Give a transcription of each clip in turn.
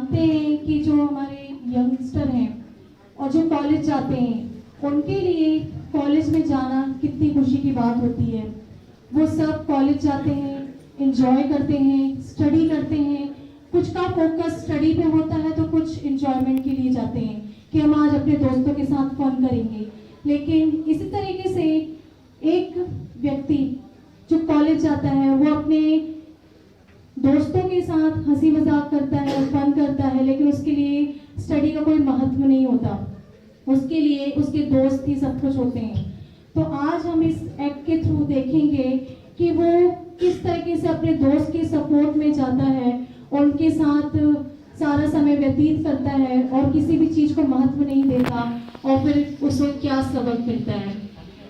जानते हैं कि जो हमारे यंगस्टर हैं और जो कॉलेज जाते हैं उनके लिए कॉलेज में जाना कितनी खुशी की बात होती है। वो सब कॉलेज जाते हैं, एंजॉय करते हैं, स्टडी करते हैं। कुछ का फोकस स्टडी पे होता है तो कुछ एंजॉयमेंट के लिए जाते हैं कि हम आज अपने दोस्तों के साथ फन करेंगे। लेकिन इसी तरीके से एक व्यक्ति जो कॉलेज जाता है वो अपने दोस्तों के साथ हंसी मजाक करता है, फन करता है, लेकिन उसके लिए स्टडी का कोई महत्व नहीं होता। उसके लिए उसके दोस्त ही सब कुछ होते हैं। तो आज हम इस एक्ट के थ्रू देखेंगे कि वो किस तरीके से अपने दोस्त के सपोर्ट में जाता है, उनके साथ सारा समय व्यतीत करता है और किसी भी चीज को महत्व नहीं देता और फिर उसको क्या सबक मिलता है।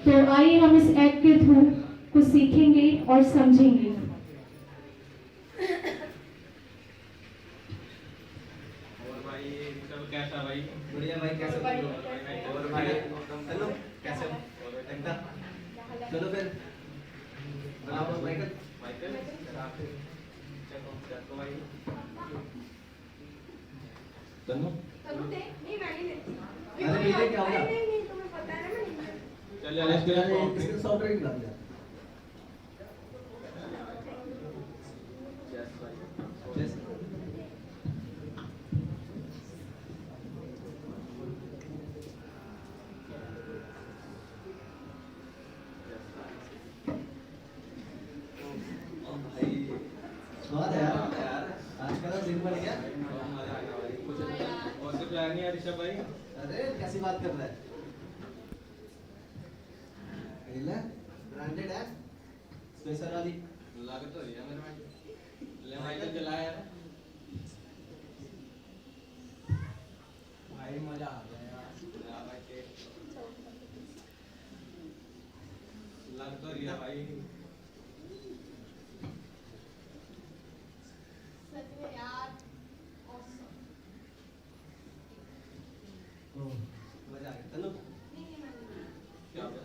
तो आइए हम इस एक्ट के थ्रू कुछ सीखेंगे और समझेंगे। कैसा भाई? बढ़िया भाई, कैसे हो? और भाई हेलो, कैसे हो? एकदम चलो फिर बनाओ माइकल। चलो भाई। तनु नहीं मैं नहीं लेती। अरे पीछे क्या होगा? नहीं तुम्हें पता है ना मैं नहीं लेती। चल इसके सॉफ्ट ड्रिंक ला दिया। यस भाई, स्वाद है यार। आज का दिन बन गया। और से प्लान नहीं है ऋषभ भाई? अरे कैसी बात कर रहा है? ब्रांडेड है, स्पेशल वाली। लागत तो रही है मेरे भाई। ले भाई तो चला यार। भाई मजा आ गया यार भाई के। लग तो रही है भाई। सच में यार मजा आ गया। चलो नहीं मैं नहीं लेती। क्या हुआ?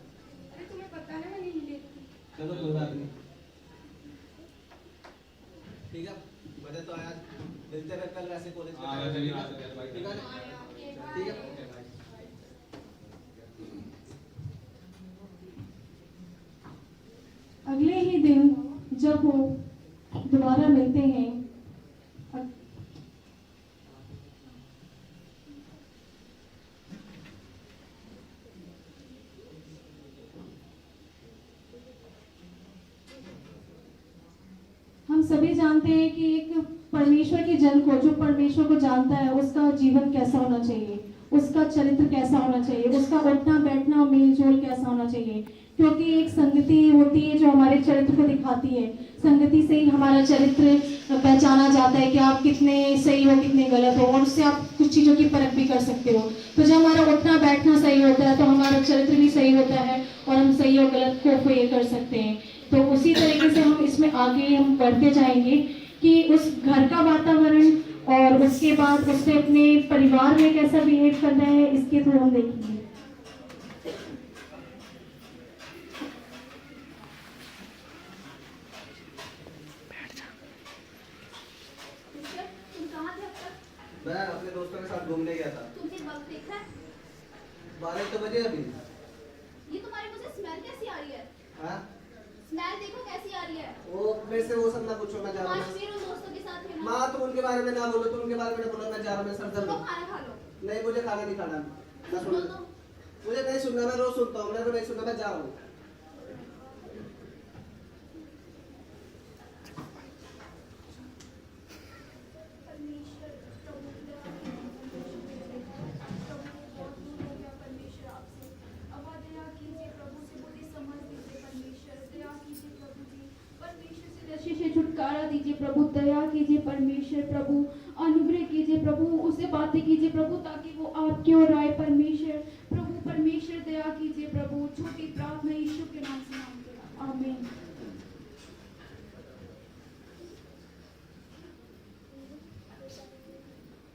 अरे तुम्हें पता है ना मैं नहीं लेती। चलो कोई बात नहीं। ठीक है, मजा तो आया। मिलते हैं कल वैसे कॉलेज में। हाँ चलिए आ सकते हैं भाई। ठीक है ठीक है। ओके भाई। अगले ही दिन जब वो दोबारा मिलते हैं, हम सभी जानते हैं कि एक परमेश्वर के जन को, जो परमेश्वर को जानता है, उसका जीवन कैसा होना चाहिए, उसका चरित्र कैसा होना चाहिए, उसका उठना बैठना मेल जोल कैसा होना चाहिए। क्योंकि एक संगति होती है जो हमारे चरित्र को दिखाती है। संगति से ही हमारा चरित्र पहचाना जाता है कि आप कितने सही हो, कितने गलत हो, और उससे आप कुछ चीज़ों की परख भी कर सकते हो। तो जब हमारा उठना बैठना सही होता है तो हमारा चरित्र भी सही होता है और हम सही और गलत को ये कर सकते हैं। तो उसी तरीके से हम इसमें आगे हम बढ़ते जाएंगे कि उस घर का वातावरण और उसके बाद उससे अपने परिवार में कैसा बिहेव करना है, इसके थ्रू हम देखेंगे। तुम कहाँ थे अब तक? मैं अपने दोस्तों के साथ घूमने गया था। तुमने वक्त देखा है? 12 तो बजे अभी। ये तुम्हारी मुझे स्मेल कैसी आ रही है? हाँ स्मेल देखो कैसी आ रही है। वो मेरे से वो सब ना पूछो, मैं जा तुम रहा आज हूँ। फिर उन दोस्तों के साथ थे ना? माँ तुम उनके बारे में ना बोलो, तुम उनके बारे में ना बोलो, मैं जा रहा हूँ, मैं सर दर्द। चलो खाना खा लो। नहीं मुझे खाना नहीं खाना। मैं सुनो सुन, तो। मुझे नहीं सुनना, मैं रोज सुनता हूँ, मैं नहीं सुनना, मैं जा रहा हूँ। परमेश्वर प्रभु दया परमेश्वर आपसे अब दया कीजिए प्रभु से बुद्धि समझ दीजिए। परमेश्वर दया कीजिए प्रभु जी। परमेश्वर से नशे से छुटकारा दीजिए प्रभु। दया कीजिए परमेश्वर प्रभु। अनुग्रह कीजिए प्रभु। उसे बातें कीजिए प्रभु ताकि वो आपकी ओर आए। परमेश्वर प्रभु परमेश्वर दया कीजिए प्रभु। छोटी प्रार्थना यीशु के नाम से मांगते हैं, आमीन।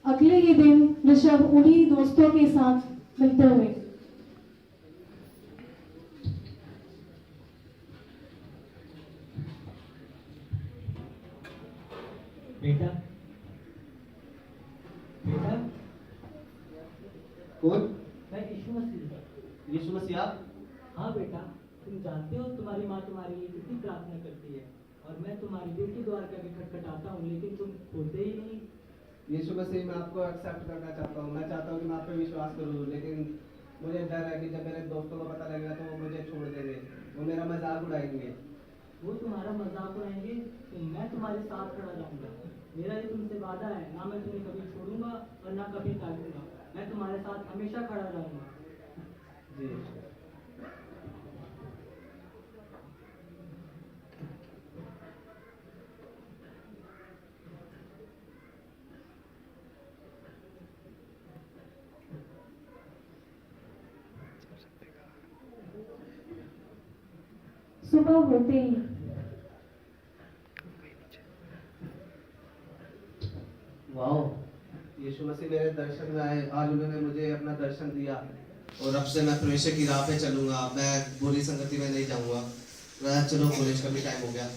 अगले ही दिन ऋषभ उन्हीं दोस्तों के साथ मिलते हुए बेटा कौन? मैं यीशु मसीह। यीशु मसीह आप? हाँ बेटा, तुम जानते हो तुम्हारी माँ तुम्हारे लिए कितनी प्रार्थना करती है, और मैं तुम्हारी दिल की द्वार का खटखटाता हूँ, लेकिन तुम खोलते ही नहीं। यीशु मसीह, मैं आपको एक्सेप्ट करना चाहता हूँ। मैं चाहता हूँ कि मैं आप पे विश्वास करूँ, लेकिन मुझे डर है कि जब मेरे दोस्तों को पता लगेगा तो वो मुझे छोड़ देंगे, वो मेरा मजाक उड़ाएंगे। वो तुम्हारा मजाक उड़ाएंगे तो मैं तुम्हारे साथ खड़ा रहूंगा। मेरा ये तुमसे वादा है, ना मैं तुम्हें कभी छोड़ूंगा और ना कभी टालूंगा। मैं तुम्हारे साथ हमेशा खड़ा रहूंगा। जी। सुबह होते ही वाओ, यीशु मसीह मेरे दर्शन में आए। आज उन्होंने मुझे अपना दर्शन दिया और अब से मैं परमेश्वर की राह पे चलूंगा। मैं बुरी संगति में नहीं जाऊंगा। चलो, कॉलेज का भी टाइम हो गया।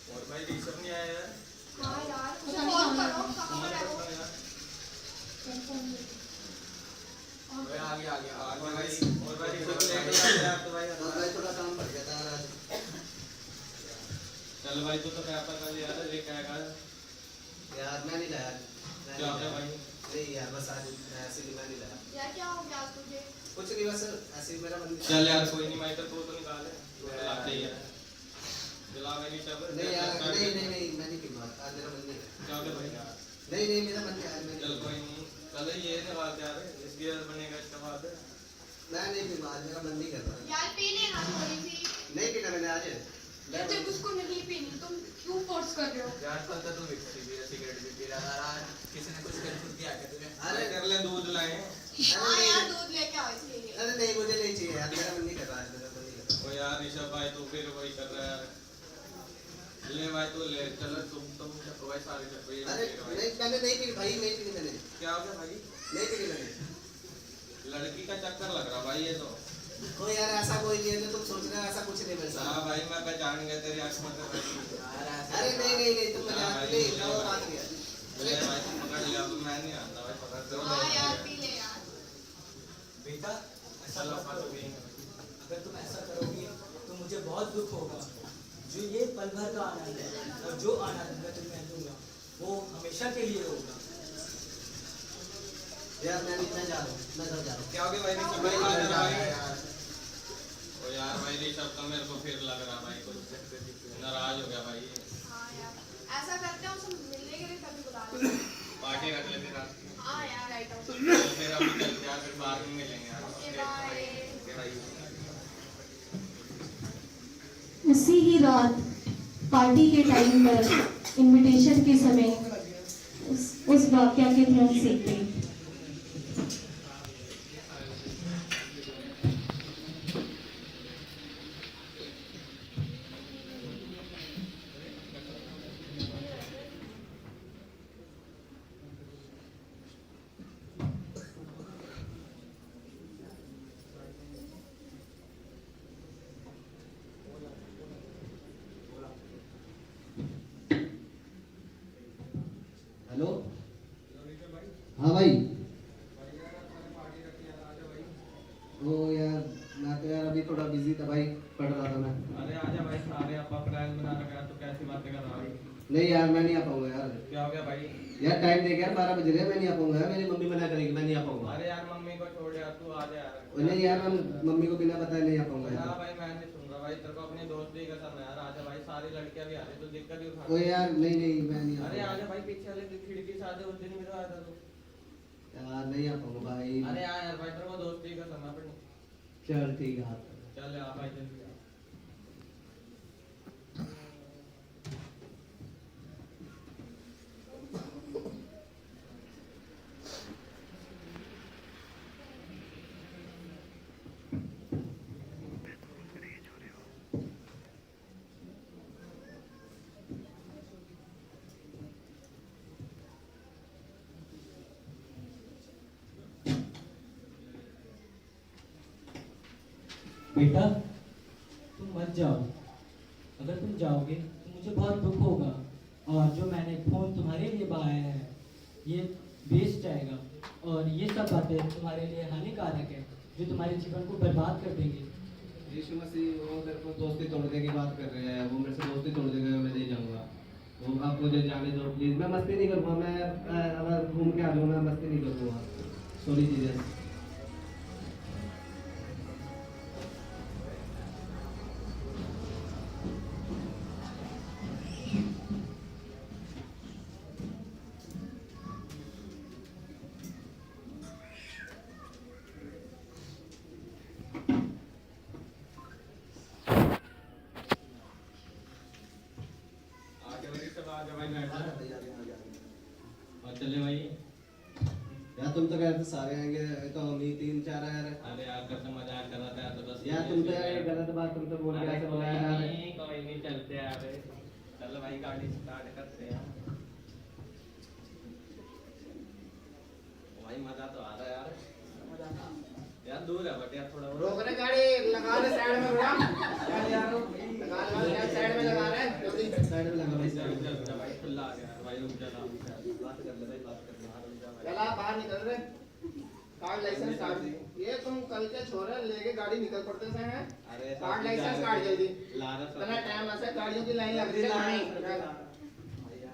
और भाई ऋषभ नहीं आया यार। हाँ यार, मुझे कॉल करो, कहाँ पर है वो? भाई आ गया भाई। और भाई ऋषभ लेट हो गया आप तो भाई। भाई थोड़ा काम पड़ गया था आज। चल भाई, तू तो पेपर का लिया था, लेके आएगा यार मैं नहीं लाया। क्या हो गया भाई? नहीं यार, बस आज ऐसे ही मैं नहीं लाया। यार क्या हो गया आज तुझे? कुछ नहीं, बस ऐसे ही मेरा मन नहीं। चल यार कोई नहीं, माइकल तू तो निकाल है, तू तो लाते ही है। दिला भाई ऋषभ। नहीं यार, नहीं मैं नहीं पीऊंगा आज, मेरा मन नहीं है। क्या हो गया भाई यार? नहीं मेरा मन नहीं है आज। मैं चल कोई नहीं, चल ये निकाल यार, इस गियर बनेगा इसका बाद। मैं नहीं पीऊंगा आज, मेरा मन नहीं कर रहा। यार पी लेना थोड़ी सी। नहीं पीना मैंने आज। यार जब उसको नहीं पीनी, तुम क्यों फोर्स कर रहे हो? यार कल तो तू विक्स भी सिगरेट भी पी रहा था, किसी ने कुछ कर दिया क्या तुझे? अरे कर ले, दूध लाए। हाँ यार, दूध लेके आओ इसलिए। अरे नहीं, मुझे नहीं चाहिए यार, मेरा मन नहीं कर रहा आज, मेरा मन नहीं कर रहा। ओ यार ऋषभ भाई, तू फिर वही कर रहा है यार। ले भाई तू ले, चलो तुम भाई सारे चक्कर ये अरे नहीं, मैंने नहीं पी भाई, नहीं पी मैंने। क्या हो गया भाई? नहीं पी मैंने। लड़की का चक्कर लग रहा भाई ये तो। ओ यार ऐसा कोई नहीं है जो तुम सोच रहे हो, ऐसा कुछ नहीं मेरे साथ। हाँ भाई, मैं पहचान गया तेरी आंखों से भाई। यार ऐसा अरे नहीं तुम हाँ मजाक भाई, नहीं, ले वो भाई। बात नहीं है। ले भाई, तू पकड़ लिया तो मैं नहीं आता भाई, पकड़ दो। हाँ यार पी ले यार। बेटा ऐसा चलो मत पास करो। भी। अगर तुम ऐसा करोगी तो मुझे बहुत दुख होगा। जो ये पल भर का आनंद है और जो आनंद मैं तुम्हें दूंगा वो हमेशा के लिए होगा। यार मैं नहीं, मैं जा रहा हूँ, मैं घर जा रहा हूँ। क्या हो गया भाई ऋषभ भाई? मैं क्या जा भाई? रहा हूँ यार। ओ यार भाई ऋषभ का मेरे को फिर लग रहा भाई कुछ नाराज हो गया भाई। हाँ यार, ऐसा करते हैं, उसे मिलने के लिए कभी बुला लेते हैं। पार्टी रख लेते रात की। हाँ यार, राइट आउट। चल फिर अभी चलते हैं, फिर बाद में मिलेंगे यार। Okay bye. ओके भाई। उसी ही रात पार्टी के टाइम पर इनविटेशन के समय उस वाक्या के थे हम सीखते। हेलो, हाँ भाई। ओ यार मैं तो यार अभी थोड़ा बिजी था भाई, पढ़ रहा था मैं। अरे आजा भाई, सारे आपका प्लान बना रखा है तो कैसी बातें कर रहा भाई? नहीं यार मैं नहीं आ पाऊंगा यार। क्या हो गया भाई? यार टाइम दे यार 12 बज रहे हैं, मैं नहीं आ पाऊंगा यार, मेरी मम्मी मना करेगी, मैं नहीं आ पाऊंगा। अरे यार मम्मी को छोड़ यार, तू आ जा यार। नहीं यार, मैं मम्मी को बिना बताए नहीं आ पाऊंगा हाँ यार। भाई मैं नहीं सुन रहा भाई, तेरे को अपनी दोस्ती का समय यार, आजा भाई, सारी लड़कियां भी आ रही, तो दिक्कत ही उठा। ओ यार नहीं नहीं, मैं नहीं आ अरे पाऊंगा। आजा भाई, पीछे वाले खिड़की से आजा, उस दिन भी तो आया था तू। यार नहीं आ पाऊंगा भाई। अरे आ यार भाई, तेरे को दोस्ती का समय पर नहीं। चल ठीक है, हाथ चल आ भाई जल्दी आ। बेटा तुम मत जाओ, अगर तुम जाओगे तो मुझे बहुत दुख होगा, और जो मैंने खून तुम्हारे लिए बहाया है ये वेस्ट जाएगा, और ये सब बातें तुम्हारे लिए हानिकारक है जो तुम्हारे जीवन को बर्बाद कर देंगे। यीशु मसीह वो मेरे को दोस्ती तोड़ने की बात कर रहे हैं, वो मेरे से दोस्ती तोड़ देगा, मैं नहीं जाऊंगा। वो आप मुझे जाने दो प्लीज, मैं मस्ती नहीं करूंगा, मैं अगर घूम के आ जाऊंगा, मैं मस्ती नहीं करूंगा। Sorry Jesus. आजा भाई, सब आजा भाई, बैठ जा। और चले भाई। यार तुम तो कह रहे थे सारे आएंगे, तो हम ही 3-4 आए रहे। अरे यार कसम मजाक कर रहा था यार, तो बस यार तुम तो यार ये गलत बात तुम तो बोल के ऐसे बुलाया यार। कोई नहीं चलते यार। चल भाई गाड़ी स्टार्ट करते हैं भाई, मजा तो आ रहा है यार। यार दूर है बट यार थोड़ा रोक रहे गाड़ी, लगा रहे साइड में भैया। यार लगा यार साइड में लगा रहे हैं, जल्दी साइड में लगा भाई, रुक साइड जा, में। रुक जा भाई, खुला आ गया भाई, रुक जा आराम से, बात कर ले भाई, बात कर ले, हाँ, रुक जा भाई। चला बाहर निकल रहे, कार्ड लाइसेंस काट। ये तुम कल के छोरे लेके गाड़ी निकल पड़ते से हैं। अरे कार्ड लाइसेंस काट जल्दी, लारा सब इतना टाइम ऐसे गाड़ियों की लाइन लग रही है कहां।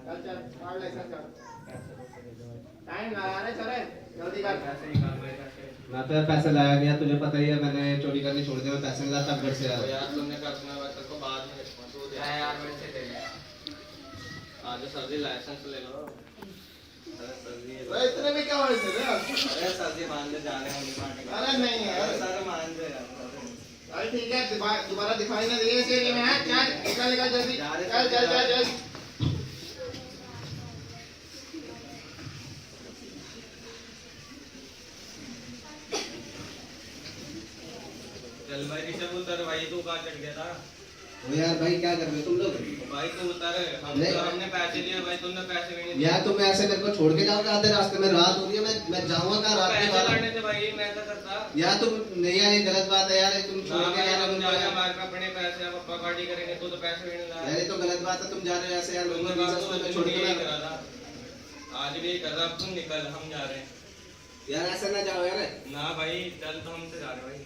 चल चल कार्ड लाइसेंस काट, टाइम लगा रहे चले, जल्दी कर। पैसे निकाल रहे हैं। मैं तो यार पैसे लाया नहीं है, तुझे पता ही है, मैंने चोरी करनी छोड़ दी, मैं पैसे नहीं लाता घर से तो यार। यार तुमने करना है तेरे को बाद में देखूंगा, तू दे यार, मेरे से ले ले। आज सर जी लाइसेंस ले लो। अरे सर जी ओए इतने में क्या हो रहे थे? अरे सर जी मान ले, जा रहे हैं उनकी पार्टी में। अरे नहीं यार। अरे सर मान ले यार। अरे ठीक है, दोबारा दिखाई ना दिए इस एरिया में है। चल निकल निकल जल्दी, चल चल चल चल। चल भाई ऋषभ उतर भाई, तू कहाँ चढ़ गया था? वो यार भाई क्या कर रहे हो तुम लोग? भाई तू उतर, नहीं। हमने पैसे लिए भाई, तुमने पैसे भी नहीं दिए। यार तुम ऐसे मेरे को छोड़ के जाओगे आधे रास्ते में, रात हो रही है, मैं जाऊंगा कहाँ रात के पैसे बाद? लड़ने थे भाई, मैं क्या करता? यार तुम नहीं यार, ये गलत बात है यार, तुम छोड़ के यार हम जा रहे हैं, यार हमारे अपने पैसे, अब पप्पा पार्टी करेंगे, तू तो पैसे भी नहीं लाया। ये तो गलत बात है, तुम जा रहे हो ऐसे यार लोगों तुमने को बात बीच तो रास्ते में तुम छोड़ भी के यही ना। करा था, आज भी यही कर रहा, अब तुम निकल, हम जा रहे हैं। यार ऐसे ना जाओ यार। ना भाई चल, तो हमसे जा रहे भाई।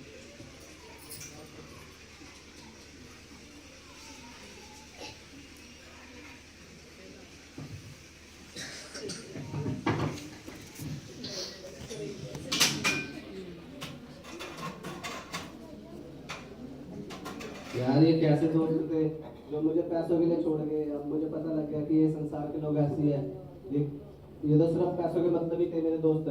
यार ये कैसे दोस्त थे जो मुझे पैसों के लिए छोड़ गए, अब मुझे पता लग गया कि ये संसार के लोग ऐसी है। ये तो सिर्फ पैसों के मतलब ही थे मेरे दोस्त,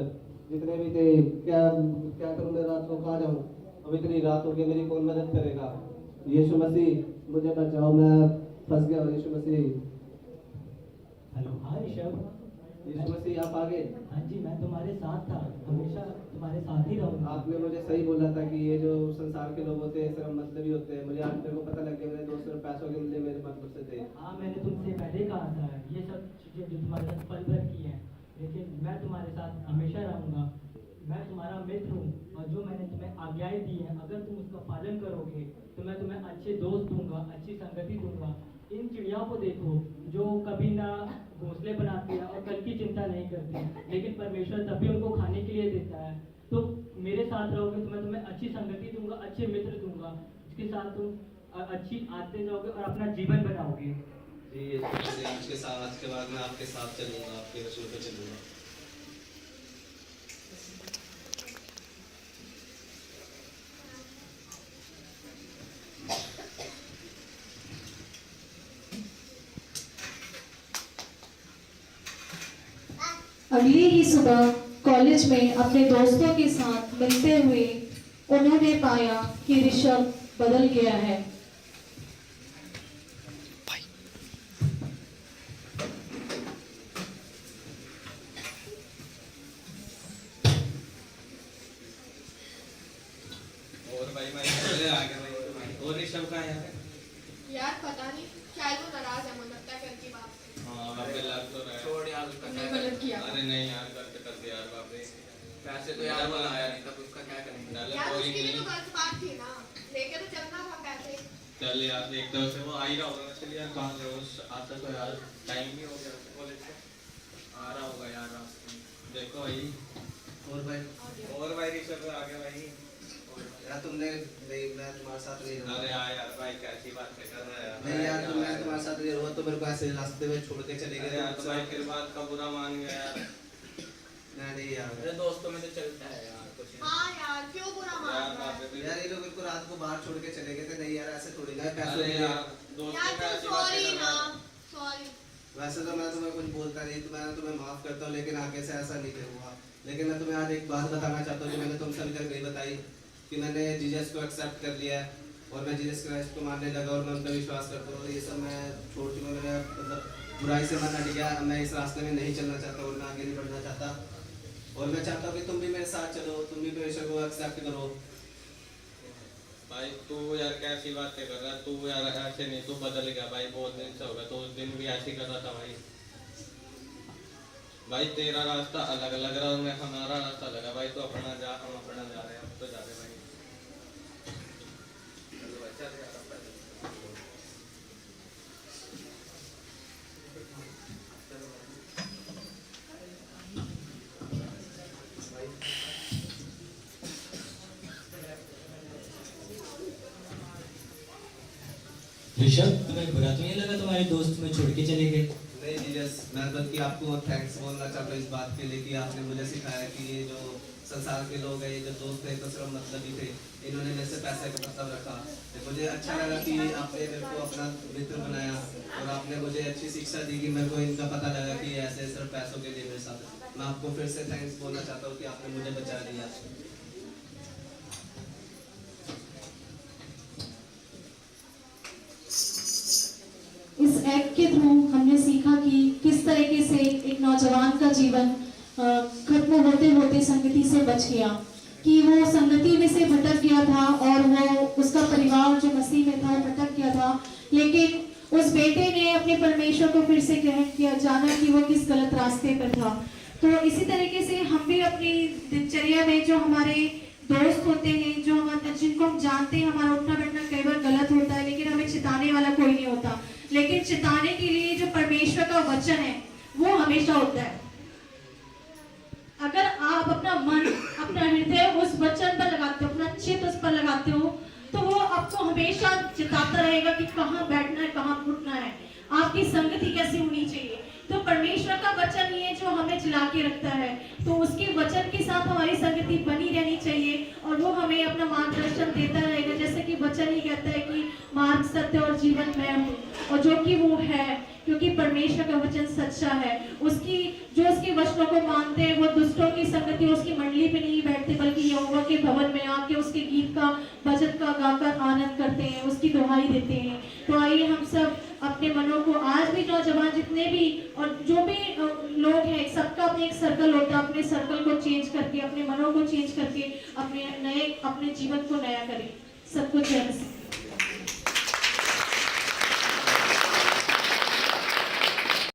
जितने भी थे। क्या क्या करूं मैं, रात को कहाँ जाऊं? अब इतनी रात हो गई, मेरी कौन मदद करेगा? यीशु मसीह मुझे बचाओ, मैं फंस गया हूं। यीशु मसीह, हेलो, हाँ ऋषभ। यीशु मसीह आप आगे। हाँ जी, मैं तुम्हारे साथ था, हमेशा तुम्हारे साथ ही रहूंगा। आपने मुझे सही बोला था कि ये जो संसार के लोग होते हैं सिर्फ मतलब ही होते हैं। मुझे आज मेरे को पता लग गया, मेरे दोस्त सिर्फ पैसों के लिए मेरे मतलब से थे। हाँ, मैंने तुमसे पहले कहा था ये सब चीजें जो तुम्हारे साथ पल भर की हैं, लेकिन मैं तुम्हारे साथ हमेशा रहूंगा। मैं तुम्हारा मित्र हूँ, और जो मैंने तुम्हें आज्ञाएं दी हैं, अगर तुम उसका पालन करोगे तो मैं तुम्हें अच्छे दोस्त दूंगा, अच्छी संगति दूंगा। इन चिड़ियाओं को देखो जो कभी ना घोंसले बनाती है और कल की चिंता नहीं करती, लेकिन परमेश्वर तभी उनको खाने के लिए देता है। तो मेरे साथ रहोगे तो मैं तुम्हें अच्छी संगति दूंगा, अच्छे मित्र दूंगा, जिसके साथ तुम अच्छी आदतें जाओगे और अपना जीवन बनाओगे। जी यीशु मसीह आज के बाद मैं आपके साथ चलूंगा, आपके रसूल पे चलूंगा। अगली ही सुबह कॉलेज में अपने दोस्तों के साथ मिलते हुए उन्होंने पाया कि ऋषभ बदल गया है। और भाई भाई चले आ गए भाई। और ऋषभ कहाँ है? यार पता नहीं, शायद वो नाराज है मुझे लगता है कल की बात से। हाँ बापे लग तो रहा है। छोड़ यार उसका तुमने क्या गलत करें? किया। अरे नहीं यार करते करते यार बापे। पैसे तो यार बनाया नहीं तब उसका क्या करेंगे? डाले यार कोई उसकी भी तो नहीं। गलत बात थी ना, लेके तो चलना था पैसे। चल यार एक दो से वो आ ही रहा होगा। चल यार कहाँ से उस आता तो यार टाइम भी हो गया कॉलेज से। आ रहा होगा यार रास्ते में। देखो भाई। और भाई ऋषभ आ गया भाई। यार तुमने नहीं, मैं तुम्हारे साथ नहीं रहूंगा। अरे हाँ यार भाई कैसी बात कर रहा है यार। नहीं यार मैं तुम्हारे साथ नहीं रहूंगा तो मेरे को ऐसे रास्ते में छोड़ के चले अरे गए यार तो भाई फिर बात का बुरा मान गया यार। नहीं यार मेरे दोस्तों में तो चलता है यार कुछ नहीं। हाँ यार क्यों बुरा मान यार रहा है? बापे भी- यार ये लोग इनको रात को बाहर छोड़ के चले गए थे। नहीं यार ऐसे थोड़ी ना पैसों अरे के लिए। यार दोस्तों यार में तुम ऐसी बातें सॉरी कर ना, रहा है। सॉरी। वैसे तो मैं तुम्हें कुछ बोलता नहीं, तो मैं तुम्हें माफ करता हूँ, लेकिन आगे से ऐसा नहीं हुआ। लेकिन मैं तुम्हें आज एक बात बताना चाहता हूँ जो मैंने तुमसे अभी तक नहीं बताई, कि मैंने जीसस को एक्सेप्ट कर लिया है और मैं जीसस क्राइस्ट को मानने लगा और मैं उन पर विश्वास करता हूँ। ये सब मैं छोड़ चुका हूँ। मैं मतलब बुराई से मन हट गया। मैं इस रास्ते में नहीं चलना चाहता और मैं आगे नहीं बढ़ना चाहता। और मैं चाहता हूँ कि तुम भी मेरे साथ चलो, तुम भी परमेश्वर को एक्सेप्ट करो। भाई तू यार कैसी बातें कर रहा है? तू यार ऐसे नहीं, तू बदल गया भाई। बहुत दिन से होगा तो उस दिन भी ऐसे ही कर रहा था भाई। भाई तेरा रास्ता अलग लग रहा है और मैं हमारा रास्ता अलग है भाई। तो अपना जा, हम अपना जा रहे हैं। अब तो जा रहे हैं भाई। चलो भाई, चल यार, अब पैदल। ऋषभ तुम्हें बुरा तो नहीं लगा तुम्हारे दोस्त में छोड़ के चले गए? नहीं जीसस, मैं बल्कि आपको थैंक्स बोलना चाहता हूँ इस बात के लिए कि आपने मुझे सिखाया कि ये जो संसार के लोग हैं, ये जो दोस्त थे तो सिर्फ मतलब ही थे। इन्होंने मेरे से पैसे का मतलब रखा। तो मुझे अच्छा लगा कि आपने मेरे को अपना मित्र बनाया और आपने मुझे अच्छी शिक्षा दी कि मेरे को इनका पता लगा कि ये ऐसे सिर्फ पैसों के लिए मेरे साथ। मैं आपको फिर से थैंक्स बोलना चाहता हूँ कि आपने मुझे बचा लिया। इस एक्ट के थ्रू हमने सीखा कि किस तरीके से एक नौजवान का जीवन खत्म होते होते संगति से बच गया, कि वो संगति में से भटक गया था और वो उसका परिवार जो मसीह में था वो भटक गया था। लेकिन उस बेटे ने अपने परमेश्वर को फिर से ग्रहण किया, जाना कि वो किस गलत रास्ते पर था। तो इसी तरीके से हम भी अपनी दिनचर्या में जो हमारे दोस्त होते हैं, जो हमारे जिनको हम जानते हैं, हमारा उठना बैठना कई बार गलत होता है, लेकिन हमें चिताने वाला कोई नहीं होता। लेकिन चिताने के लिए जो परमेश्वर का वचन है वो हमेशा होता है। अगर आप अपना मन, अपना हृदय उस वचन पर लगाते हो, अपना चित्त उस पर लगाते हो, तो वो आपको हमेशा चिताता रहेगा कि कहाँ बैठना है, कहाँ उठना है, आपकी संगति कैसी होनी चाहिए। तो परमेश्वर का वचन ही है जो हमें जिला के रखता है। तो उसके वचन के साथ हमारी संगति बनी रहनी चाहिए और वो हमें अपना मार्गदर्शन देता रहेगा। जैसे कि वचन ही कहता है कि मार्ग, सत्य और जीवन मैं हूँ, और जो कि वो है, क्योंकि परमेश्वर का वचन सच्चा है। उसकी जो उसके वचनों को मानते हैं वो दुष्टों की संगति, उसकी मंडली पे नहीं बैठते, बल्कि यहोवा के भवन में आके उसके गीत का, भजन का गाकर आनंद करते हैं, उसकी दुहाई देते हैं। तो आइए हम सब अपने मनों को, आज भी नौजवान जितने भी और जो भी लोग हैं, सबका अपने एक सर्कल होता है, अपने सर्कल को चेंज करके, अपने मनों को चेंज करके अपने जीवन को नया करें। सबको जय मसीह।